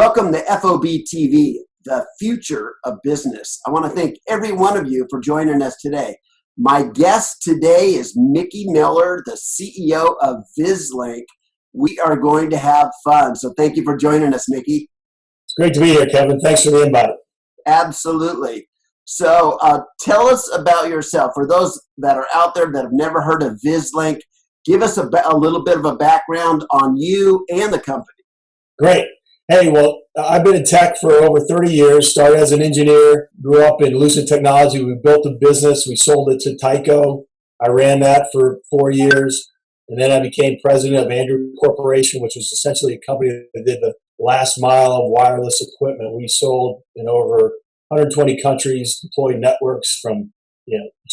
Welcome to FOBtv, the future of business. I want to thank every one of you for joining us today. My guest today is Mickey Miller, the CEO of Vislink. We are going to have fun, so thank you for joining us, Mickey. It's great to be here, Kevin. Thanks for the invite. Absolutely. So tell us about yourself. For those that are out there that have never heard of Vislink, give us a little bit of a background on you and the company. Great. Hey, well, I've been in tech for over 30 years, started as an engineer, grew up in Vislink Technologies. We built a business. We sold it to Tyco. I ran that for 4 years. And then I became president of Andrew Corporation, which was essentially a company that did the last mile of wireless equipment. We sold in over 120 countries, deployed networks from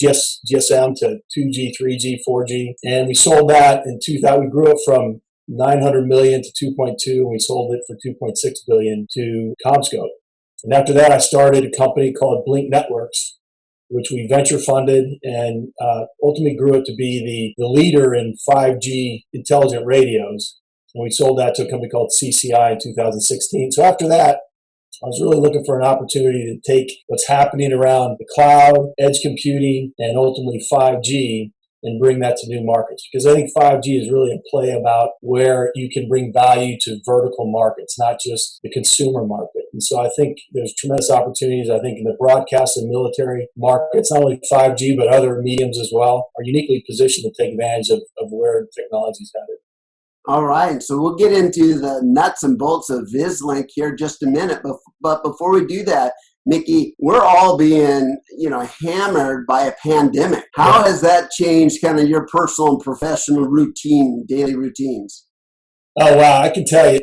GSM to 2G, 3G, 4G. And we sold that in 2000. We grew it from 900 million to 2.2, and we sold it for 2.6 billion to CommScope. And after that, I started a company called Blink Networks, which we venture funded and ultimately grew it to be the leader in 5G intelligent radios. And we sold that to a company called CCI in 2016. So after that, I was really looking for an opportunity to take what's happening around the cloud, edge computing, and ultimately 5G and bring that to new markets. Because I think 5G is really a play about where you can bring value to vertical markets, not just the consumer market. And so I think there's tremendous opportunities. I think in the broadcast and military markets, not only 5G, but other mediums as well, are uniquely positioned to take advantage of where technology is headed. All right, so we'll get into the nuts and bolts of Vislink here just a minute. But before we do that, Mickey, we're all being, hammered by a pandemic. How has that changed kind of your personal and professional daily routines? Oh, wow. I can tell you,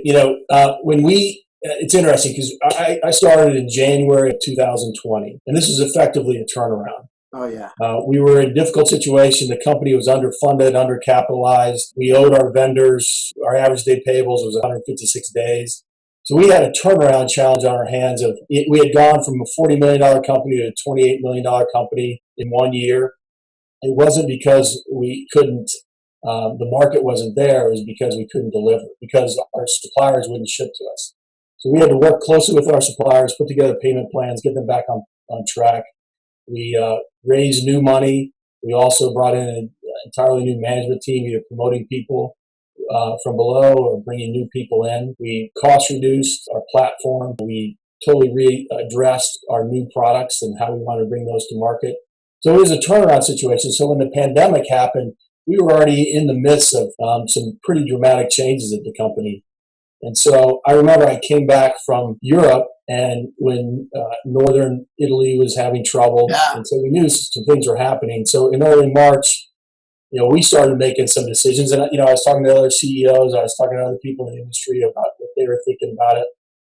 it's interesting because I started in January of 2020, and this is effectively a turnaround. Oh, yeah. We were in a difficult situation. The company was underfunded, undercapitalized. We owed our vendors, our average day payables was 156 days. So we had a turnaround challenge on our hands. We had gone from a $40 million company to a $28 million company in 1 year. It wasn't because we couldn't, the market wasn't there. It was because we couldn't deliver, because our suppliers wouldn't ship to us. So we had to work closely with our suppliers, put together payment plans, get them back on track. We raised new money. We also brought in an entirely new management team, either promoting people from below or bringing new people in. We cost reduced our platform. We totally readdressed our new products and how we want to bring those to market. So it was a turnaround situation. So when the pandemic happened, we were already in the midst of some pretty dramatic changes at the company. And so I remember I came back from Europe, and when northern Italy was having trouble, and so we knew some things were happening. So in early March, we started making some decisions, and I was talking to other CEOs, I was talking to other people in the industry about what they were thinking about it.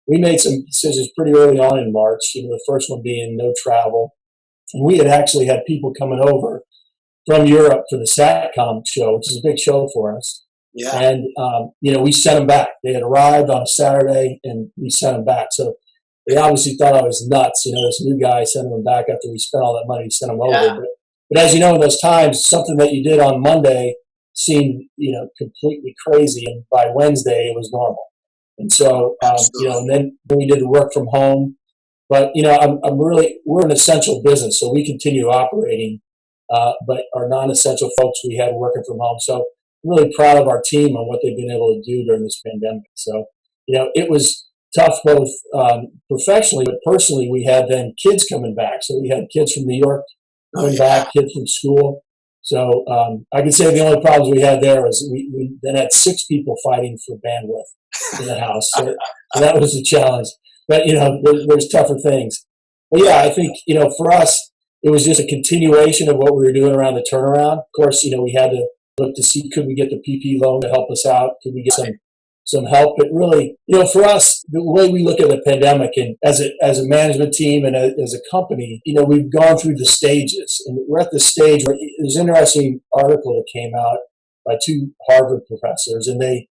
We made some decisions pretty early on in March. The first one being no travel, and we had actually had people coming over from Europe for the SATCOM show, which is a big show for us. Yeah. And we sent them back. They had arrived on a Saturday, and we sent them back. So they obviously thought I was nuts. This new guy sending them back after we spent all that money to send them over. But as you know, in those times, something that you did on Monday seemed, completely crazy. And by Wednesday, it was normal. And so, and then we did work from home. But, we're an essential business, so we continue operating. But our non-essential folks, we had working from home. So I'm really proud of our team on what they've been able to do during this pandemic. So, it was tough both professionally, but personally, we had then kids coming back. So we had kids from New York coming back, kids from school. So I can say the only problems we had there was we then had 6 people fighting for bandwidth in the house. So that was a challenge. But, there's tougher things. But yeah, I think, for us, it was just a continuation of what we were doing around the turnaround. Of course, we had to look to see, could we get the PP loan to help us out? Could we get some help? But really, for us, the way we look at the pandemic, and as a management team and as a company, we've gone through the stages, and we're at the stage where there's an interesting article that came out by 2 Harvard professors, and they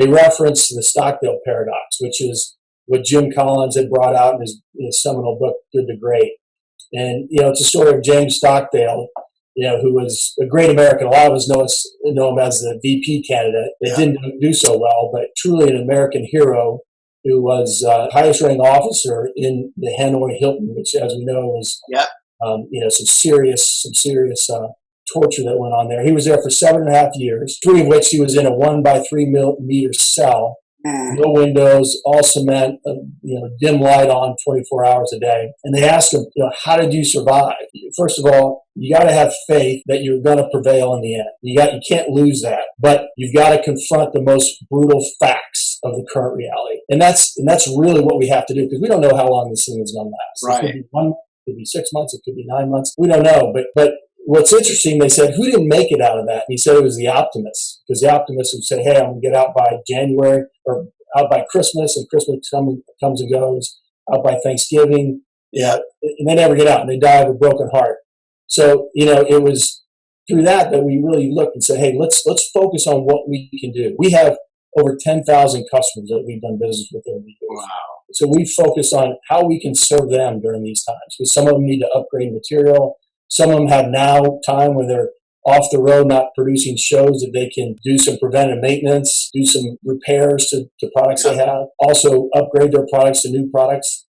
reference the Stockdale paradox, which is what Jim Collins had brought out in his seminal book, Good to Great. And, it's a story of James Stockdale, who was a great American. A lot of us know him as the VP candidate. It didn't do so well, but truly an American hero who was highest ranking officer in the Hanoi Hilton, which, as we know, was some serious torture that went on there. He was there for 7.5 years, 3 of which he was in a 1 by 3 meter cell. No windows, all cement, dim light on 24 hours a day. And they asked him, how did you survive? First of all, you got to have faith that you're going to prevail in the end. You can't lose that, but you've got to confront the most brutal facts of the current reality. And that's really what we have to do, because we don't know how long this thing is going to last. Right. It could be 6 months, it could be 9 months. We don't know, but what's interesting, they said, who didn't make it out of that? And he said it was the optimists, because the optimists would say, hey, I'm going to get out by January, or out by Christmas, and Christmas comes and goes, out by Thanksgiving, and they never get out, and they die of a broken heart. So, it was through that we really looked and said, hey, let's focus on what we can do. We have over 10,000 customers that we've done business with over the years. Wow. So we focus on how we can serve them during these times, because some of them need to upgrade material. Some of them have now time where they're off the road, not producing shows, that they can do some preventive maintenance, do some repairs to products they have, also upgrade their products to new products.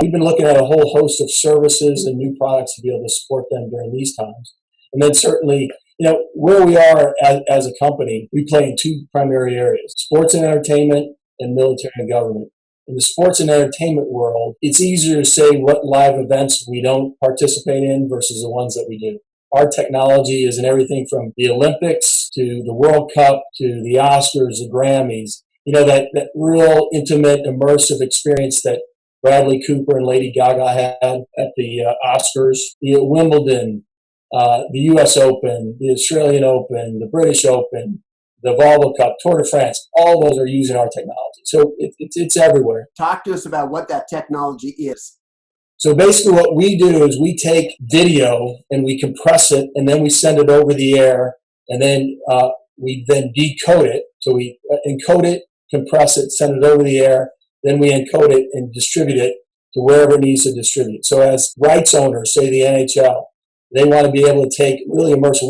We've been looking at a whole host of services and new products to be able to support them during these times. And then certainly, where we are as a company, we play in 2 primary areas: sports and entertainment, and military and government. In the sports and entertainment world, it's easier to say what live events we don't participate in versus the ones that we do. Our technology is in everything from the Olympics to the World Cup to the Oscars, the Grammys. That real intimate, immersive experience that Bradley Cooper and Lady Gaga had at the Oscars, the Wimbledon, the U.S. Open, the Australian Open, the British Open, the Volvo Cup, Tour de France, all those are using our technology. So it's everywhere. Talk to us about what that technology is. So basically what we do is we take video and we compress it, and then we send it over the air, and then we then decode it. So we encode it, compress it, send it over the air, then we encode it and distribute it to wherever it needs to distribute. So as rights owners, say the NHL, they want to be able to take really immersive.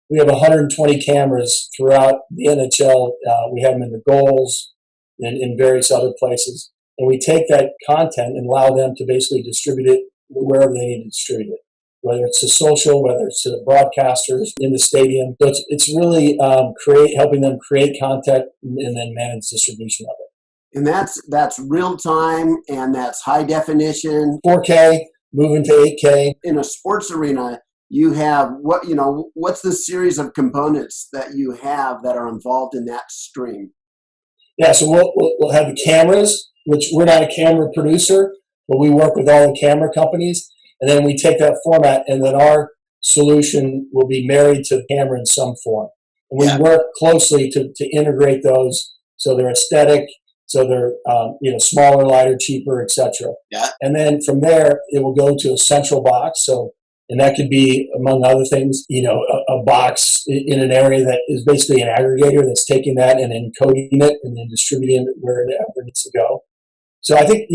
We have 120 cameras throughout the NHL. We have them in the goals and in various other places. And we take that content and allow them to basically distribute it wherever they need to distribute it, whether it's to social, whether it's to the broadcasters in the stadium. So it's really helping them create content and then manage distribution of it. And that's real time, and that's high definition. 4K, moving to 8K. In a sports arena, you have what's the series of components that you have that are involved in that stream? Yeah, so we'll have the cameras, which we're not a camera producer, but we work with all the camera companies, and then we take that format, and then our solution will be married to the camera in some form. And we work closely to integrate those so they're aesthetic, so they're smaller, lighter, cheaper, etc. Yeah. And then from there, it will go to a central box. And that could be, among other things, a box in an area that is basically an aggregator that's taking that and encoding it and then distributing it wherever it needs to go. So I think,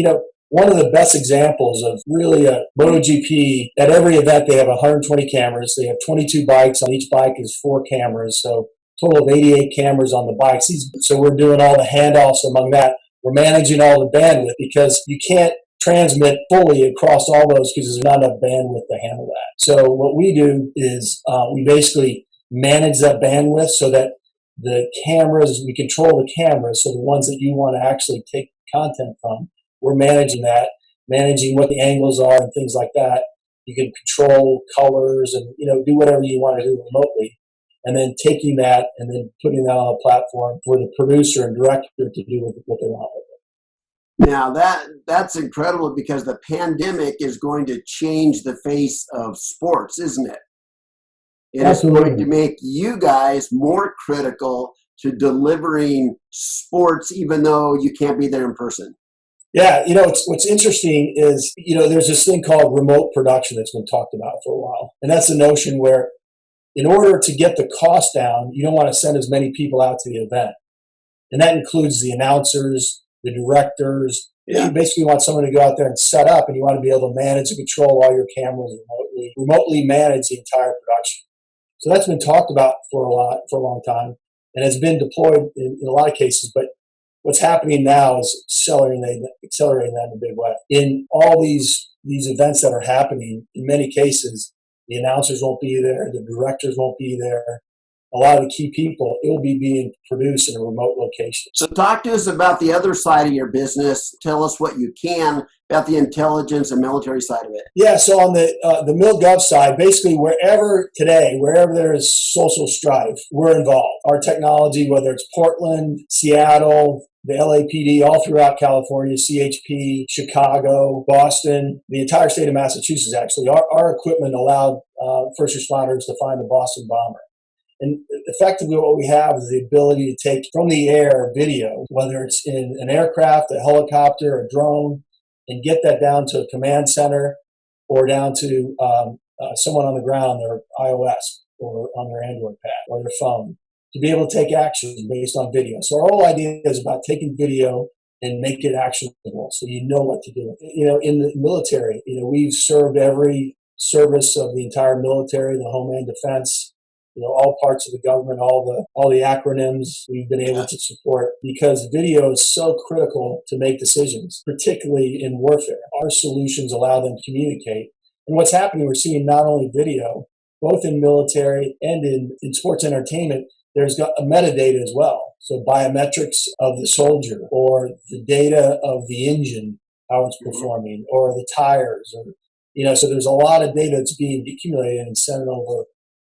one of the best examples of really a MotoGP, at every event they have 120 cameras. They have 22 bikes. On each bike is 4 cameras. So total of 88 cameras on the bikes. So we're doing all the handoffs among that. We're managing all the bandwidth, because you can't transmit fully across all those because there's not enough bandwidth to handle that. So what we do is we basically manage that bandwidth so that the cameras, we control the cameras, so the ones that you want to actually take content from, we're managing that, managing what the angles are and things like that. You can control colors and do whatever you want to do remotely, and then taking that and then putting that on a platform for the producer and director to do what they want with it. Now that's incredible, because the pandemic is going to change the face of sports, isn't it? And Absolutely. It's going to make you guys more critical to delivering sports, even though you can't be there in person. Yeah, what's interesting is, there's this thing called remote production that's been talked about for a while. And that's the notion where, in order to get the cost down, you don't want to send as many people out to the event. And that includes the announcers, the directors. Yeah. You basically want someone to go out there and set up, and you want to be able to manage and control all your cameras remotely manage the entire production. So that's been talked about for a long time, and has been deployed in a lot of cases. But what's happening now is accelerating that in a big way. In all these events that are happening, in many cases, the announcers won't be there, the directors won't be there. A lot of the key people, it will be being produced in a remote location. So talk to us about the other side of your business. Tell us what you can about the intelligence and military side of it. Yeah, so on the MilGov side, basically wherever there is social strife, we're involved. Our technology, whether it's Portland, Seattle, the LAPD, all throughout California, CHP, Chicago, Boston, the entire state of Massachusetts, actually, our equipment allowed first responders to find the Boston bomber. And effectively what we have is the ability to take from the air video, whether it's in an aircraft, a helicopter, a drone, and get that down to a command center or down to someone on the ground, their iOS or on their Android pad or their phone, to be able to take action based on video. So our whole idea is about taking video and make it actionable so you know what to do. In the military, we've served every service of the entire military, the Homeland Defense, all parts of the government, all the acronyms we've been able to support, because video is so critical to make decisions, particularly in warfare. Our solutions allow them to communicate. And what's happening, we're seeing not only video, both in military and in sports entertainment, there's got a metadata as well. So biometrics of the soldier, or the data of the engine, how it's performing, or the tires, or so there's a lot of data that's being accumulated and sent over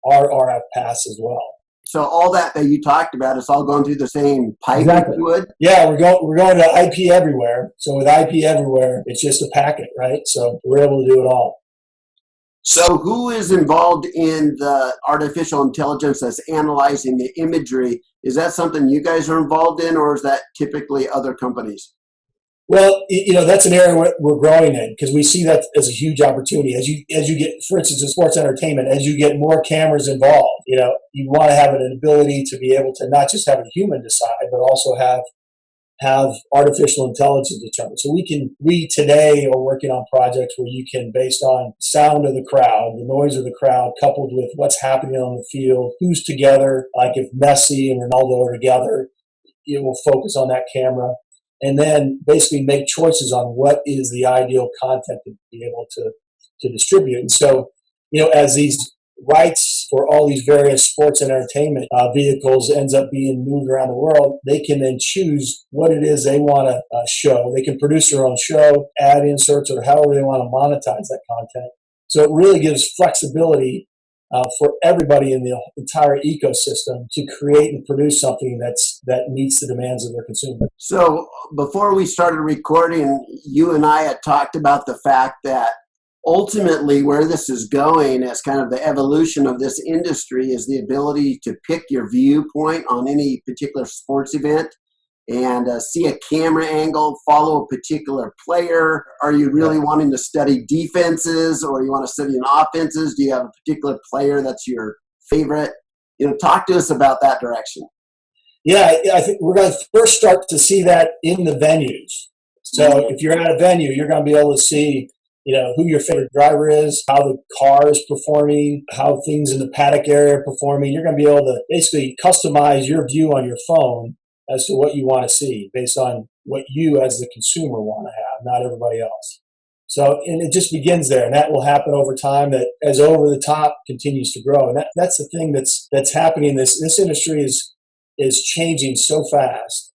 our RF pass as well. So all that you talked about, it's all going through the same pipe, exactly. If you would? Yeah, we're going to IP everywhere. So with IP everywhere, it's just a packet, right? So we're able to do it all. So who is involved in the artificial intelligence that's analyzing the imagery? Is that something you guys are involved in, or is that typically other companies? Well, that's an area we're growing in, because we see that as a huge opportunity. As you get, for instance, in sports entertainment, as you get more cameras involved, you want to have an ability to be able to not just have a human decide, but also have artificial intelligence determine. So we today are working on projects where you can, based on sound of the crowd, the noise of the crowd, coupled with what's happening on the field, who's together, like if Messi and Ronaldo are together, it will focus on that camera. And then basically make choices on what is the ideal content to be able to distribute. And so, as these rights for all these various sports and entertainment vehicles ends up being moved around the world, they can then choose what it is they want to show. They can produce their own show, add inserts, or however they want to monetize that content. So it really gives flexibility for everybody in the entire ecosystem to create and produce something that meets the demands of their consumer. So before we started recording, you and I had talked about the fact that ultimately where this is going as kind of the evolution of this industry is the ability to pick your viewpoint on any particular sports event and see a camera angle, follow a particular player. Are you really wanting to study defenses, or you want to study offenses? Do you have a particular player that's your favorite? Talk to us about that direction. Yeah, I think we're going to first start to see that in the venues. So if you're at a venue, you're going to be able to see, who your favorite driver is, how the car is performing, how things in the paddock area are performing. You're going to be able to basically customize your view on your phone as to what you want to see based on what you as the consumer want to have, not everybody else. So, and it just begins there, and that will happen over time, that as over the top continues to grow. And that's the thing that's happening. This industry is changing so fast.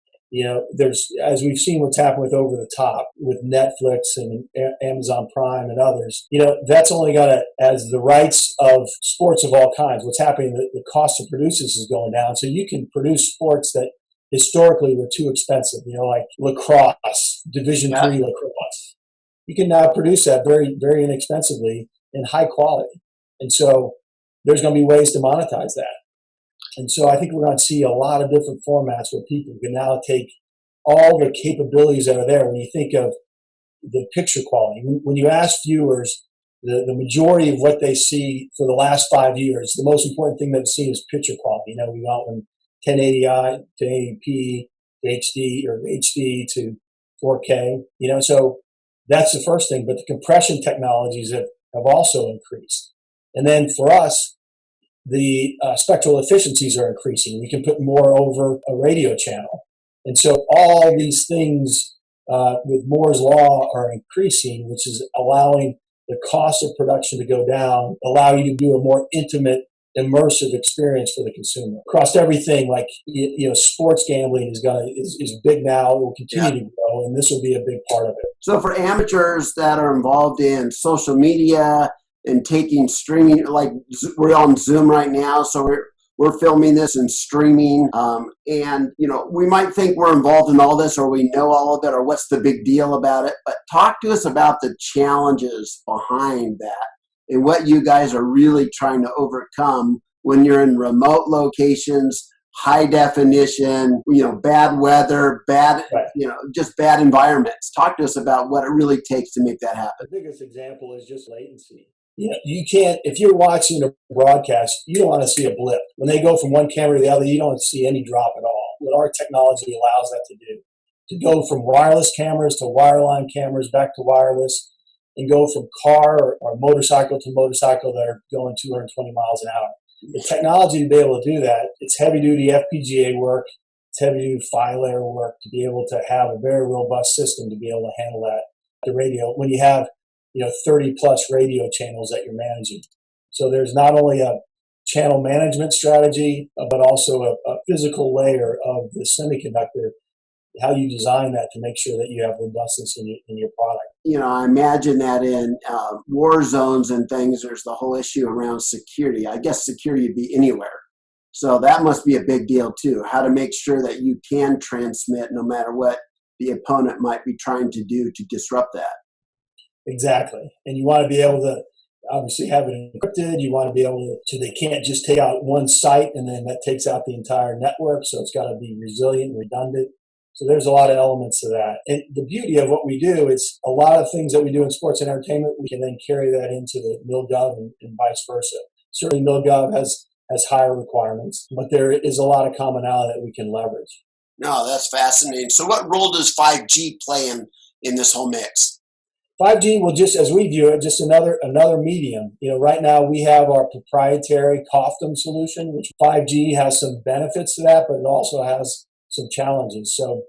There's, as we've seen what's happened with over the top, with Netflix and Amazon Prime and others, that's only going to, as the rights of sports of all kinds, what's happening, the cost to produce this is going down. So you can produce sports that historically were too expensive, like lacrosse, Division III lacrosse. You can now produce that very, very inexpensively in high quality. And so there's going to be ways to monetize that. And so I think we're going to see a lot of different formats where people can now take all the capabilities that are there. When you think of the picture quality, when you ask viewers, the majority of what they see for the last 5 years, the most important thing they've seen is picture quality. We went from 1080i to 1080p to HD, or HD to 4K. So that's the first thing. But the compression technologies have also increased. And then for us, the spectral efficiencies are increasing. We can put more over a radio channel. And so all these things with Moore's law are increasing, which is allowing the cost of production to go down, allow you to do a more intimate, immersive experience for the consumer across everything. Like sports gambling is big now. It will continue to grow, and this will be a big part of it. So for amateurs that are involved in social media and taking streaming, like we're on Zoom right now, so we're filming this and streaming, and we might think we're involved in all this, or we know all of it, or what's the big deal about it. But talk to us about the challenges behind that and what you guys are really trying to overcome when you're in remote locations, high definition, bad weather, just bad environments. Talk to us about what it really takes to make that happen. The biggest example is just latency. You can't, if you're watching a broadcast, you don't want to see a blip. When they go from one camera to the other, you don't see any drop at all. What our technology allows that to do, to go from wireless cameras to wireline cameras back to wireless, and go from car or motorcycle to motorcycle that are going 220 miles an hour. The technology to be able to do that, it's heavy-duty FPGA work, it's heavy-duty PHY layer work to be able to have a very robust system to be able to handle that. The radio, when you have 30 plus radio channels that you're managing. So there's not only a channel management strategy, but also a physical layer of the semiconductor, how you design that to make sure that you have robustness in your product. I imagine that in war zones and things, there's the whole issue around security. I guess security would be anywhere. So that must be a big deal too, how to make sure that you can transmit no matter what the opponent might be trying to do to disrupt that. Exactly. And you want to be able to obviously have it encrypted. You want to be able to, they can't just take out one site and then that takes out the entire network. So it's got to be resilient, redundant. So there's a lot of elements to that. And the beauty of what we do is a lot of things that we do in sports and entertainment, we can then carry that into the MilGov and vice versa. Certainly MilGov has higher requirements, but there is a lot of commonality that we can leverage. No, that's fascinating. So what role does 5G play in this whole mix? 5G will just, as we view it, just another medium. Right now we have our proprietary COFDM solution, which 5G has some benefits to that, but it also has some challenges. So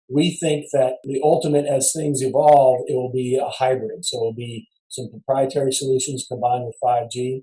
we think that the ultimate, as things evolve, it will be a hybrid. So it will be some proprietary solutions combined with 5G.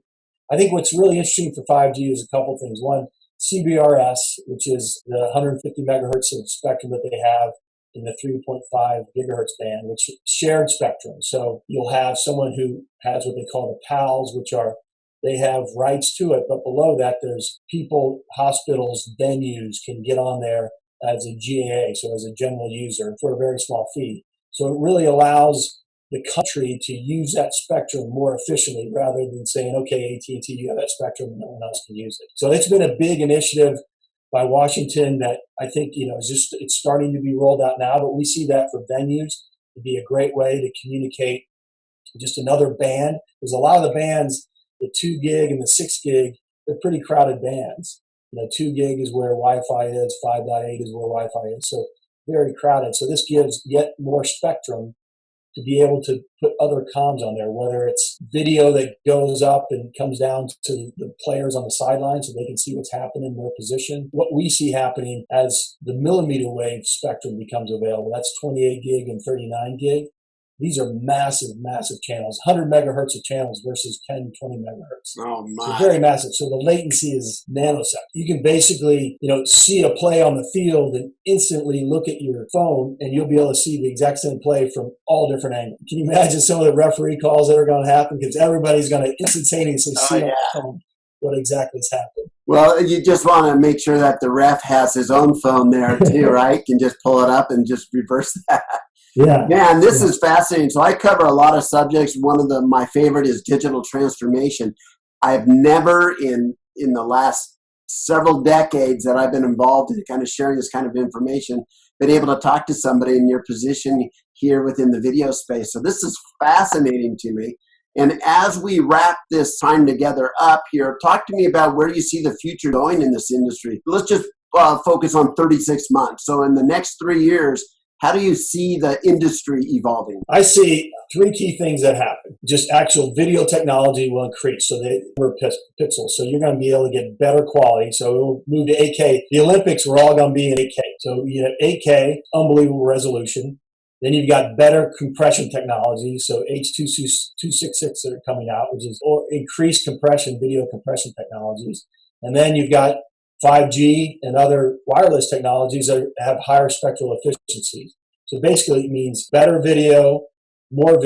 I think what's really interesting for 5G is a couple of things. One, CBRS, which is the 150 megahertz of spectrum that they have in the 3.5 gigahertz band, which is shared spectrum. So you'll have someone who has what they call the PALs, which are, they have rights to it, but below that there's people, hospitals, venues can get on there as a GAA, so as a general user for a very small fee. So it really allows the country to use that spectrum more efficiently rather than saying, okay, AT&T, you have that spectrum and no one else can use it. So it's been a big initiative by Washington that I think, it's starting to be rolled out now, but we see that for venues to be a great way to communicate just another band. Because a lot of the bands, the 2 gig and the 6 gig, they're pretty crowded bands. 2 gig is where Wi-Fi is, 5.8 is where Wi-Fi is. So very crowded. So this gives yet more spectrum to be able to put other comms on there, whether it's video that goes up and comes down to the players on the sideline so they can see what's happening in their position. What we see happening as the millimeter wave spectrum becomes available, that's 28 gig and 39 gig. These are massive, massive channels, 100 megahertz of channels versus 10, 20 megahertz. Oh, my. So very massive. So the latency is nanosecond. You can basically, see a play on the field and instantly look at your phone and you'll be able to see the exact same play from all different angles. Can you imagine some of the referee calls that are going to happen? Because everybody's going to instantaneously see on the phone what exactly has happened. Well, you just want to make sure that the ref has his own phone there too, right? Can just pull it up and just reverse that. Yeah. Man, this is fascinating. So I cover a lot of subjects. One of my favorite is digital transformation. I've never in the last several decades that I've been involved in kind of sharing this kind of information, been able to talk to somebody in your position here within the video space. So this is fascinating to me. And as we wrap this time together up here, talk to me about where you see the future going in this industry. Let's just focus on 36 months. So in the next 3 years, How do you see the industry evolving? I see three key things that happen. Just actual video technology will increase. So they were pixels. So you're going to be able to get better quality. So it will move to 8K. The Olympics were all going to be in 8K. So you have 8K, unbelievable resolution. Then you've got better compression technology. So H.266 that are coming out, which is increased compression, video compression technologies. And then you've got 5G and other wireless technologies that have higher spectral efficiencies. So basically it means better video, more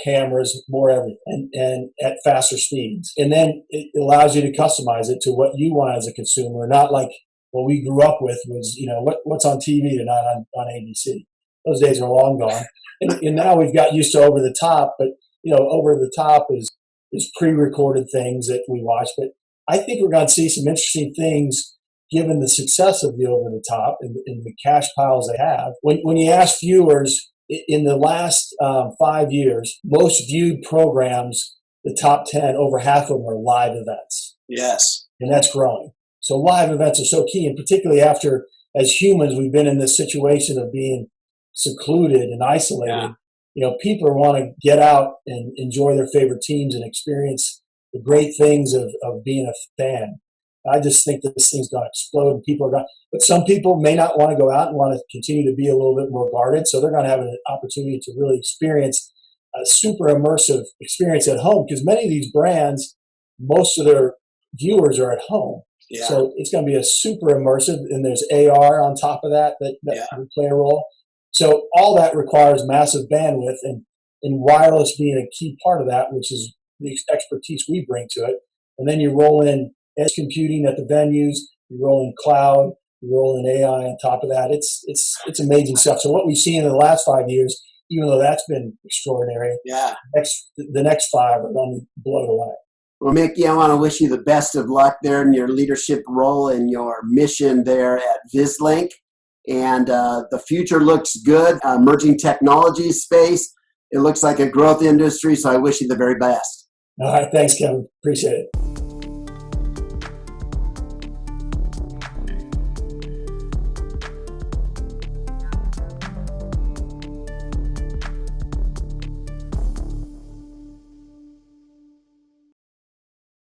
cameras, more everything, and at faster speeds. And then it allows you to customize it to what you want as a consumer, not like what we grew up with was, what's on TV tonight on ABC. Those days are long gone. And now we've got used to over the top, but over the top is pre-recorded things that we watch. But I think we're going to see some interesting things given the success of the over the top and the cash piles they have. When you ask viewers in the last 5 years, most viewed programs, the top 10, over half of them are live events. Yes. And that's growing. So live events are so key, and particularly after, as humans, we've been in this situation of being secluded and isolated. Yeah. People want to get out and enjoy their favorite teams and experience the great things of being a fan. I just think that this thing's going to explode and people are going to, but some people may not want to go out and want to continue to be a little bit more guarded. So they're going to have an opportunity to really experience a super immersive experience at home, because many of these brands, most of their viewers are at home. Yeah. So it's going to be a super immersive, and there's AR on top of that will play a role. So all that requires massive bandwidth, and wireless being a key part of that, which is the expertise we bring to it. And then you roll in edge computing at the venues, you roll in cloud, you roll in AI on top of that. It's amazing stuff. So what we've seen in the last 5 years, even though that's been extraordinary, the next 5 are going to blow it away. Well, Mickey, I want to wish you the best of luck there in your leadership role and your mission there at Vislink. And the future looks good. Emerging technologies space, it looks like a growth industry, so I wish you the very best. All right, thanks, Kevin. Appreciate it.